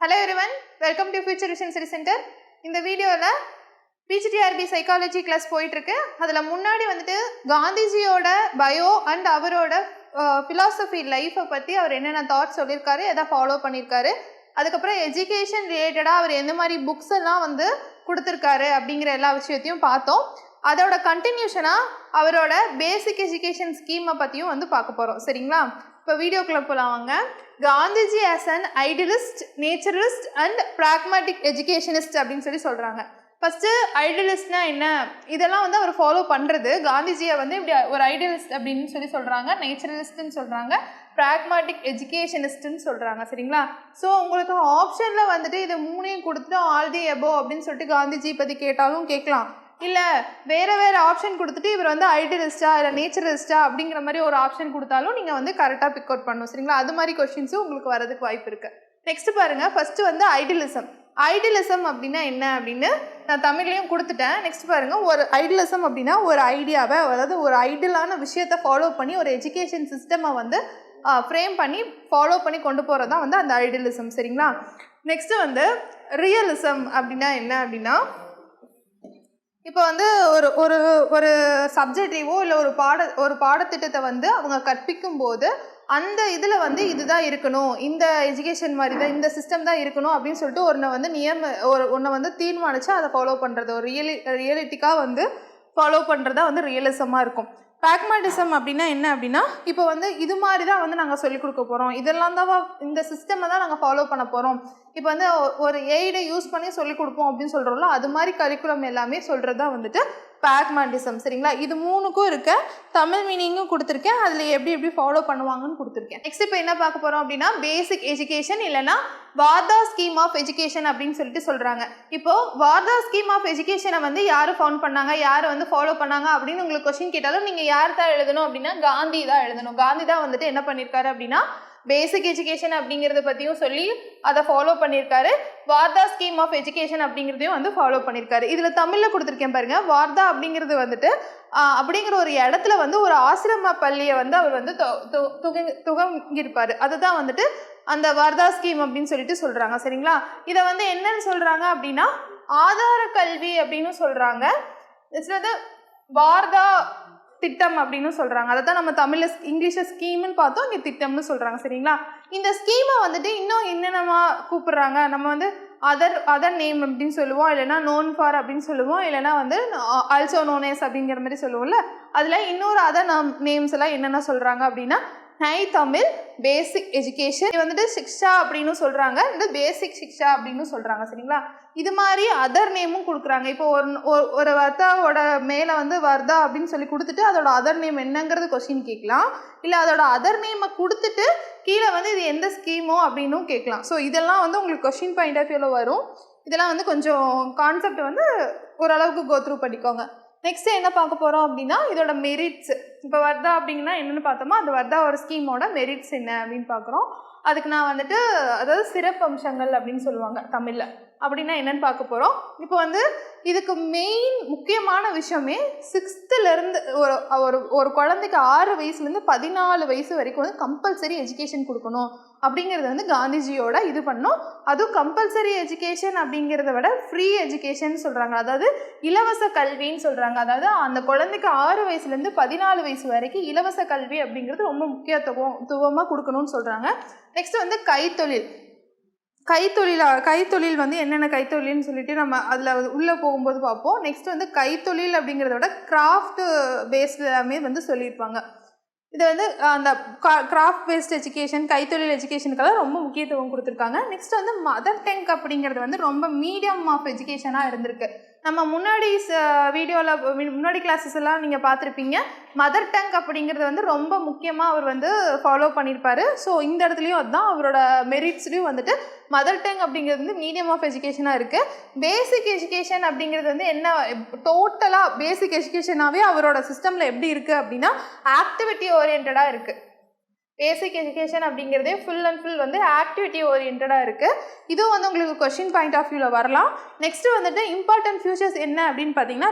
Hello everyone, welcome to Future Vision Study Center. இந்த வீடியோல PGTRB psychology class போயிட்டு இருக்கு. அதுல முன்னாடி வந்துட்டு காந்திஜியோட பயோ அண்ட் அவரோட philosophy லைஃபை பத்தி அவர் என்னென்ன தாட்ஸ் சொல்லியிருக்காரு, எதை ஃபாலோ பண்ணியிருக்காரு, அதுக்கப்புறம் எஜுகேஷன் ரிலேட்டடாக அவர் எந்த மாதிரி புக்ஸ் எல்லாம் வந்து கொடுத்துருக்காரு அப்படிங்கிற எல்லா விஷயத்தையும் பார்த்தோம். அதோட கண்டினியூஷனாக அவரோட பேசிக் எஜுகேஷன் ஸ்கீமை பற்றியும் வந்து பார்க்க போகிறோம். சரிங்களா? இப்போ வீடியோக்குள்ளே போகலாம் வாங்க. Gandhiji as an idealist, naturalist and pragmatic educationist அப்படின்னு சொல்கிறாங்க. ஃபஸ்ட்டு ஐடியலிஸ்ட்னா என்ன, இதெல்லாம் வந்து அவர் ஃபாலோ பண்ணுறது. காந்திஜியை வந்து இப்படி ஒரு ஐடியலிஸ்ட் அப்படின்னு சொல்கிறாங்க, நேச்சுரலிஸ்ட்னு சொல்கிறாங்க, பிராக்மேட்டிக் எஜுகேஷனிஸ்ட்னு சொல்கிறாங்க. சரிங்களா? ஸோ உங்களுக்கு ஆப்ஷனில் வந்துட்டு இதை மூணையும் கொடுத்துட்டு ஆல் தி எபோவ் அப்படின்னு சொல்லிட்டு காந்திஜி பற்றி கேட்டாலும் கேட்கலாம். இல்லை வேறு ஆப்ஷன் கொடுத்துட்டு இவர் வந்து ஐடியலிஸ்டா இல்லை நேச்சுரலிஸ்டா அப்படிங்கிற மாதிரி ஒரு ஆப்ஷன் கொடுத்தாலும் நீங்கள் வந்து கரெக்டாக பிக் அவுட் பண்ணணும். சரிங்களா? அது மாதிரி கொஸ்டின்ஸும் உங்களுக்கு வரதுக்கு வாய்ப்பு இருக்குது. நெக்ஸ்ட் பாருங்கள், ஃபஸ்ட்டு வந்து ஐடியலிசம். ஐடியலிசம் அப்படின்னா என்ன அப்படின்னு நான் தமிழ்லையும் கொடுத்துட்டேன். நெக்ஸ்ட் பாருங்கள், ஒரு ஐடியலிசம் அப்படின்னா ஒரு ஐடியாவை, அதாவது ஒரு ஐடியலான விஷயத்தை ஃபாலோ பண்ணி ஒரு எஜுகேஷன் சிஸ்டமை வந்து ஃப்ரேம் பண்ணி ஃபாலோ பண்ணி கொண்டு போகிறது தான் வந்து அந்த ஐடியலிசம். சரிங்களா? நெக்ஸ்ட்டு வந்து ரியலிசம் அப்படின்னா என்ன அப்படின்னா, இப்போ வந்து ஒரு ஒரு ஒரு சப்ஜெக்டிவோ இல்லை ஒரு பாடத்திட்டத்தை வந்து அவங்க கற்பிக்கும் போது அந்த இதில் வந்து இதுதான் இருக்கணும், இந்த எஜுகேஷன் மாதிரி தான், இந்த சிஸ்டம் தான் இருக்கணும் அப்படின்னு சொல்லிட்டு ஒன்றை வந்து தீர்மானித்து அதை ஃபாலோ பண்ணுறது, ஒரு ரியலிட்டிக்காக வந்து ஃபாலோ பண்ணுறதா வந்து ரியலிசமாக இருக்கும். பிராக்மேட்டிசம் அப்படின்னா என்ன அப்படின்னா, இப்போ வந்து இது மாதிரி தான் வந்து நாங்கள் சொல்லிக் கொடுக்க போகிறோம், இதெல்லாம் தான் இந்த சிஸ்டமை தான் நாங்கள் ஃபாலோ பண்ண போகிறோம், இப்போ வந்து ஒரு எய்டை யூஸ் பண்ணி சொல்லிக் கொடுப்போம் அப்படின்னு சொல்கிறோம்ல, அது மாதிரி கரிக்குலம் எல்லாமே சொல்கிறது தான் வந்துட்டு பிராக்மேட்டிசம். சரிங்களா? இது மூணுக்கும் இருக்க தமிழ் மீனிங்கும் கொடுத்துருக்கேன், அதில் எப்படி ஃபாலோ பண்ணுவாங்கன்னு கொடுத்துருக்கேன். நெக்ஸ்ட் இப்போ என்ன பார்க்க போகிறோம் அப்படின்னா, பேசிக் எஜுகேஷன் இல்லைனா வார்தா ஸ்கீம் ஆஃப் எஜுகேஷன் அப்படின்னு சொல்கிறாங்க. இப்போது வார்தா ஸ்கீம் ஆஃப் எஜுகேஷனை வந்து யார் ஃபவுண்ட் பண்ணாங்க, யார் வந்து ஃபாலோ பண்ணாங்க அப்படின்னு உங்களுக்கு கொஸ்டின் கேட்டாலும் நீங்கள் யார் தான் எழுதணும் அப்படின்னா காந்தி தான் எழுதணும். காந்தி தான் வந்துட்டு என்ன பண்ணியிருக்காரு அப்படின்னா பேசிக் எஜுகேஷன் அப்படிங்கிறத பற்றியும் சொல்லி அதை ஃபாலோ பண்ணியிருக்காரு. வார்தா ஸ்கீம் ஆஃப் எஜுகேஷன் அப்படிங்கிறதையும் வந்து ஃபாலோ பண்ணியிருக்காரு. இதில் தமிழில் கொடுத்துருக்கேன் பாருங்கள். வார்தா அப்படிங்கிறது வந்துட்டு அப்படிங்கிற ஒரு இடத்துல வந்து ஒரு ஆசிரம பள்ளியை வந்து அவர் வந்து துவங்கியிருப்பார். அதுதான் வந்துட்டு அந்த வார்தா ஸ்கீம் அப்படின்னு சொல்கிறாங்க. சரிங்களா? இதை வந்து என்னன்னு சொல்கிறாங்க அப்படின்னா ஆதார கல்வி அப்படின்னு சொல்கிறாங்க. இதில் வந்து வார்தா திட்டம் அப்படின்னு சொல்கிறாங்க. அதை தான் நம்ம தமிழில் இங்கிலீஷில் ஸ்கீம்னு பார்த்தோம், இங்கே திட்டம்னு சொல்கிறாங்க. சரிங்களா? இந்த ஸ்கீமை வந்துட்டு இன்னும் என்னென்னமா கூப்பிட்றாங்க, நம்ம வந்து அதர் நேம் அப்படின்னு சொல்லுவோம், இல்லைனா நோன் ஃபார் அப்படின்னு சொல்லுவோம், இல்லைனா வந்து ஆல்சோ நோனேஸ் அப்படிங்கிற மாதிரி சொல்லுவோம்ல, அதில் இன்னொரு அதர் நேம்ஸ் எல்லாம் என்னென்ன சொல்கிறாங்க அப்படின்னா நை தமிழ் பேசிக் எஜுகேஷன், இது வந்துட்டு சிக்ஷா அப்படின்னு சொல்கிறாங்க, இந்த பேசிக் சிக்ஷா அப்படின்னு சொல்கிறாங்க. சரிங்களா? இது மாதிரி அதர் நேமும் கொடுக்குறாங்க. இப்போ ஒரு வர்தாவோட மேலே வந்து வர்தா அப்படின்னு சொல்லி கொடுத்துட்டு அதோட அதர் நேம் என்னங்கிறது கொஸ்டின் கேட்கலாம், இல்லை அதோட அதர் நேமை கொடுத்துட்டு கீழே வந்து இது எந்த ஸ்கீமோ அப்படின்னும் கேட்கலாம். ஸோ இதெல்லாம் வந்து உங்களுக்கு கொஸ்டின் பாயிண்ட் ஆஃப் வியூவில் வரும். இதெல்லாம் வந்து கொஞ்சம் கான்செப்ட் வந்து ஓரளவுக்கு கோத்ரூ பண்ணிக்கோங்க. நெக்ஸ்ட் என்ன பார்க்க போகிறோம் அப்படின்னா இதோட மெரிட்ஸ். இப்போ வர்தா அப்படிங்கன்னா என்னென்னு பார்த்தோமா, அந்த வர்தா ஒரு ஸ்கீமோட மெரிட்ஸ் என்ன அப்படின்னு பார்க்குறோம். அதுக்கு நான் வந்துட்டு அதாவது சிறப்பு அம்சங்கள் அப்படின்னு சொல்லுவாங்க தமிழில், அப்படின்னா என்னென்னு பார்க்க போகிறோம். இப்போ வந்து இதுக்கு மெயின் முக்கியமான விஷயமே 6th ஒரு குழந்தைக்கு 6 வயசுலேருந்து 14 வயசு வரைக்கும் வந்து கம்பல்சரி எஜுகேஷன் கொடுக்கணும் அப்படிங்கிறது வந்து காந்திஜியோட இது பண்ணோம். அதுவும் கம்பல்சரி எஜுகேஷன் அப்படிங்கிறத விட ஃப்ரீ எஜுகேஷன் சொல்கிறாங்க, அதாவது இலவச கல்வின்னு சொல்கிறாங்க. அதாவது அந்த குழந்தைக்கு 6 வயசுலேருந்து 14 வயசு வரைக்கும் இலவச கல்வி அப்படிங்கிறது ரொம்ப முக்கியத்துவமாக கொடுக்கணும்னு சொல்கிறாங்க. நெக்ஸ்ட் வந்து கைத்தொழில் வந்து என்னென்ன கைத்தொழில்னு சொல்லிட்டு நம்ம அதில் உள்ளே போகும்போது பார்ப்போம். நெக்ஸ்ட் வந்து கைத்தொழில் அப்படிங்கிறத விட கிராஃப்ட் பேஸ்டு எல்லாமே வந்து சொல்லியிருப்பாங்க. இது வந்து அந்த கிராஃப்ட் பேஸ்ட் எஜுகேஷன், கைத்தொழில் எஜுகேஷனுக்கெல்லாம் ரொம்ப முக்கியத்துவம் கொடுத்துருக்காங்க. நெக்ஸ்ட் வந்து மதர் டங் அப்படிங்கிறது வந்து ரொம்ப மீடியம் ஆஃப் எஜுகேஷனாக இருந்திருக்கு. நம்ம முன்னாடி முன்னாடி கிளாஸஸ் எல்லாம் நீங்கள் பார்த்துருப்பீங்க. மதர் டங் அப்படிங்கிறது வந்து ரொம்ப முக்கியமாக அவர் வந்து ஃபாலோ பண்ணியிருப்பார். ஸோ இந்த இடத்துலையும் அதுதான் அவரோட மெரிட்ஸ்லையும் வந்துட்டு மதர் டங் அப்படிங்கிறது வந்து மீடியம் ஆஃப் எஜுகேஷனாக இருக்குது. பேசிக் எஜுகேஷன் அப்படிங்கிறது வந்து என்ன, டோட்டலாக பேசிக் எஜுகேஷனாகவே அவரோட சிஸ்டமில் எப்படி இருக்குது அப்படின்னா ஆக்டிவிட்டி ஓரியன்டாக இருக்குது. பேசிக் எஜுகேஷன் அப்படிங்கிறதே ஃபுல் அண்ட் ஃபுல் வந்து ஆக்டிவிட்டி ஓரியன்டாக இருக்குது. இதுவும் வந்து உங்களுக்கு கொஸ்டின் பாயிண்ட் ஆஃப் வியூவில் வரலாம். நெக்ஸ்ட்டு வந்துட்டு இம்பார்ட்டன்ட் ஃபியூச்சர்ஸ் என்ன அப்படின்னு பார்த்தீங்கன்னா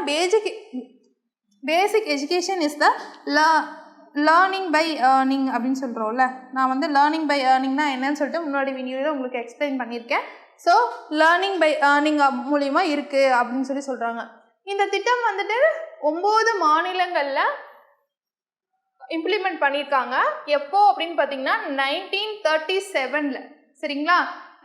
basic education is the learning by earning அப்படின்னு சொல்கிறோம்ல. நான் வந்து லேர்னிங் பை ஏர்னிங்னா என்னன்னு சொல்லிட்டு முன்னாடி வீடியோவில் உங்களுக்கு எக்ஸ்பிளைன் பண்ணியிருக்கேன். ஸோ லேர்னிங் பை ஏர்னிங் மூலிமா இருக்குது அப்படின்னு சொல்கிறாங்க. இந்த திட்டம் வந்துட்டு 9 மாநிலங்களில் இம்ப்ளிமெண்ட் பண்ணியிருக்காங்க. எப்போ அப்படின்னு பார்த்தீங்கன்னா 1937 சரிங்களா.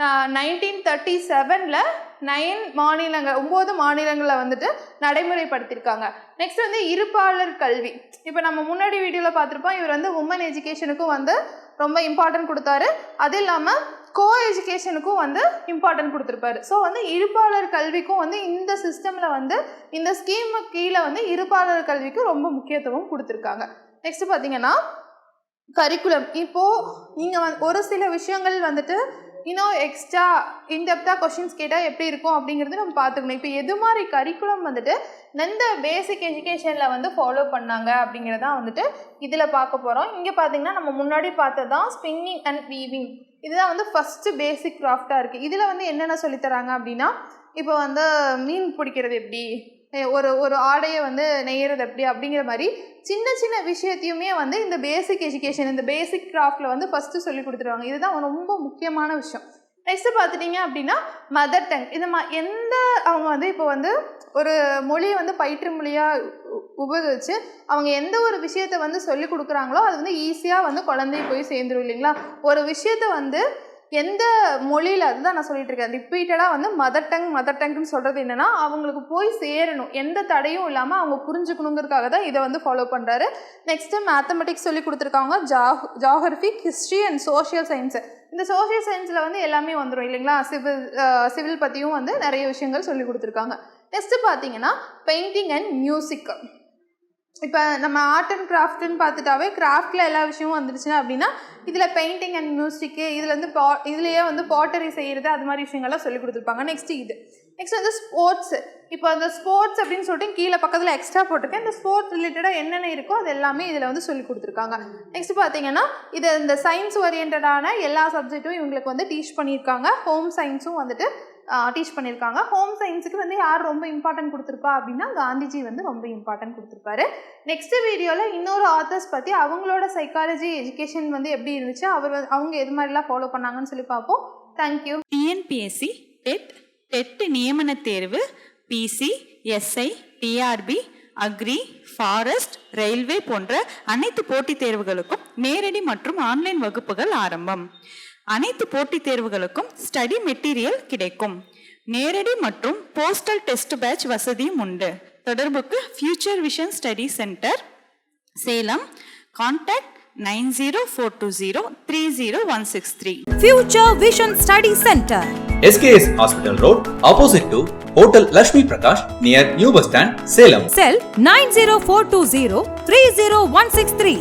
1937 9 மாநிலங்களில் வந்துட்டு நடைமுறைப்படுத்தியிருக்காங்க. நெக்ஸ்ட் வந்து இருப்பாளர் கல்வி. இப்போ நம்ம முன்னாடி வீடியோவில் பார்த்துருப்போம், இவர் வந்து உமன் எஜுகேஷனுக்கும் வந்து ரொம்ப இம்பார்ட்டன்ட் கொடுத்தாரு. அது இல்லாமல் கோ எஜுகேஷனுக்கும் வந்து இம்பார்ட்டன்ட் கொடுத்துருப்பாரு. ஸோ வந்து இருப்பாளர் கல்விக்கும் வந்து இந்த சிஸ்டமில் வந்து இந்த ஸ்கீமு கீழே வந்து இருப்பாளர் கல்விக்கு ரொம்ப முக்கியத்துவம் கொடுத்துருக்காங்க. நெக்ஸ்ட் பார்த்தீங்கன்னா கரிக்குலம். இப்போது நீங்கள் ஒரு சில விஷயங்கள் வந்துட்டு இன்னும் எக்ஸ்ட்ரா இன்டெப்த்தாக கொஷின்ஸ் கேட்டால் எப்படி இருக்கும் அப்படிங்கிறது நம்ம பார்த்துக்கணும். இப்போ எது மாதிரி கரிக்குலம் வந்துட்டு எந்த பேசிக் எஜுகேஷனில் வந்து ஃபாலோ பண்ணாங்க அப்படிங்கிறதான் வந்துட்டு இதில் பார்க்க போகிறோம். இங்கே பார்த்தீங்கன்னா நம்ம முன்னாடி பார்த்தது தான் ஸ்பின்னிங் அண்ட் வீவிங். இதுதான் வந்து ஃபஸ்ட்டு பேசிக் கிராஃப்டாக இருக்குது. இதில் வந்து என்னென்ன சொல்லித்தராங்க அப்படின்னா, இப்போ வந்து மீன் பிடிக்கிறது எப்படி, ஒரு ஆடையை வந்து நெய்யறது எப்படி அப்படிங்கிற மாதிரி சின்ன சின்ன விஷயத்தையுமே வந்து இந்த பேசிக் எஜுகேஷன், இந்த பேசிக் கிராஃப்டில் வந்து ஃபஸ்ட்டு சொல்லி கொடுத்துருவாங்க. இதுதான் ரொம்ப முக்கியமான விஷயம். நெக்ஸ்ட்டு பார்த்துட்டிங்க அப்படின்னா மதர் டங். இந்த அவங்க வந்து இப்போ வந்து ஒரு மொழியை வந்து பயிற்று மொழியாக உபயோகிச்சு அவங்க எந்த ஒரு விஷயத்தை வந்து சொல்லி கொடுக்குறாங்களோ அது வந்து ஈஸியாக வந்து குழந்தை போய் சேர்ந்துடும் இல்லைங்களா. ஒரு விஷயத்தை வந்து எந்த மொழியில், அதுதான் நான் சொல்லிட்டு இருக்கேன், ரிப்பீட்டடாக வந்து மதர் டங்னு சொல்கிறது என்னென்னா அவங்களுக்கு போய் சேரணும், எந்த தடையும் இல்லாமல் அவங்க புரிஞ்சுக்கணுங்கிறதுக்காக தான் இதை வந்து ஃபாலோ பண்ணுறாரு. நெக்ஸ்ட்டு மேத்தமெட்டிக்ஸ் சொல்லி கொடுத்துருக்காங்க, geography, history and social science. இந்த சோஷியல் சயின்ஸில் வந்து எல்லாமே வந்துடும் இல்லைங்களா. சிவில் பற்றியும் வந்து நிறைய விஷயங்கள் சொல்லி கொடுத்துருக்காங்க. நெக்ஸ்ட்டு பார்த்தீங்கன்னா பெயிண்டிங் அண்ட் மியூசிக். இப்போ நம்ம ஆர்ட் அண்ட் கிராஃப்ட்னு பார்த்துட்டாவே கிராஃப்டில் எல்லா விஷயமும் வந்துருச்சுன்னா அப்படின்னா இதில் பெயிண்டிங் அண்ட் மியூசிக்கு, இதில் வந்து இதுலேயே வந்து பாட்டரி செய்கிறது, அது மாதிரி விஷயங்கள்லாம் சொல்லி கொடுத்துருப்பாங்க. நெக்ஸ்ட் வந்து ஸ்போர்ட்ஸு. இப்போ அந்த ஸ்போர்ட்ஸ் அப்படின்னு சொல்லிட்டு கீழே பக்கத்தில் எக்ஸ்ட்ரா போட்டிருக்கேன். இந்த ஸ்போர்ட்ஸ் ரிலேட்டடாக என்னென்ன இருக்கோ அது எல்லாமே இதில் வந்து சொல்லி கொடுத்துருக்காங்க. நெக்ஸ்ட் பார்த்தீங்கன்னா இது இந்த சயின்ஸ் ஓரியன்டான எல்லா சப்ஜெக்ட்டும் இவங்களுக்கு வந்து டீச் பண்ணியிருக்காங்க. ஹோம் சயின்ஸும் வந்துட்டு டீச் பண்ணியிருக்காங்க. ஹோம் சயின்ஸுக்கு வந்து யார் ரொம்ப இம்பார்ட்டன்ட் கொடுத்துருப்பா அப்படின்னா காந்திஜி வந்து ரொம்ப இம்பார்ட்டன்ட் கொடுத்துருப்பாரு. நெக்ஸ்ட் வீடியோவில் இன்னொரு ஆத்தர்ஸ் பற்றி அவங்களோட சைக்காலஜி எஜுகேஷன் வந்து எப்படி இருந்துச்சு, அவங்க எது மாதிரிலாம் ஃபாலோ பண்ணாங்கன்னு சொல்லி பார்ப்போம். தேங்க்யூ. டிஎன்பிஎஸ்சி டெட் நியமன தேர்வு, PC, SI, TRB, agri, forest, railway போன்ற அனைத்து போட்டித் தேர்வுகளுக்கும் நேரடி மற்றும் ஆன்லைன் வகுப்புகள் ஆரம்பம். அனைத்து போட்டித் தேர்வுகளுக்கும் ஸ்டடி மெட்டீரியல் கிடைக்கும். நேரடி மற்றும் போஸ்டல் டெஸ்ட் பேட்ச் வசதியும் உண்டு. தொடர்புக்கு future vision study centre, Salem. Contact 9042030163. Future Vision Study Center, SKS Hospital Road, opposite to Hotel Lakshmi Prakash, near New Bus Stand, Salem. Cell 90420 30163.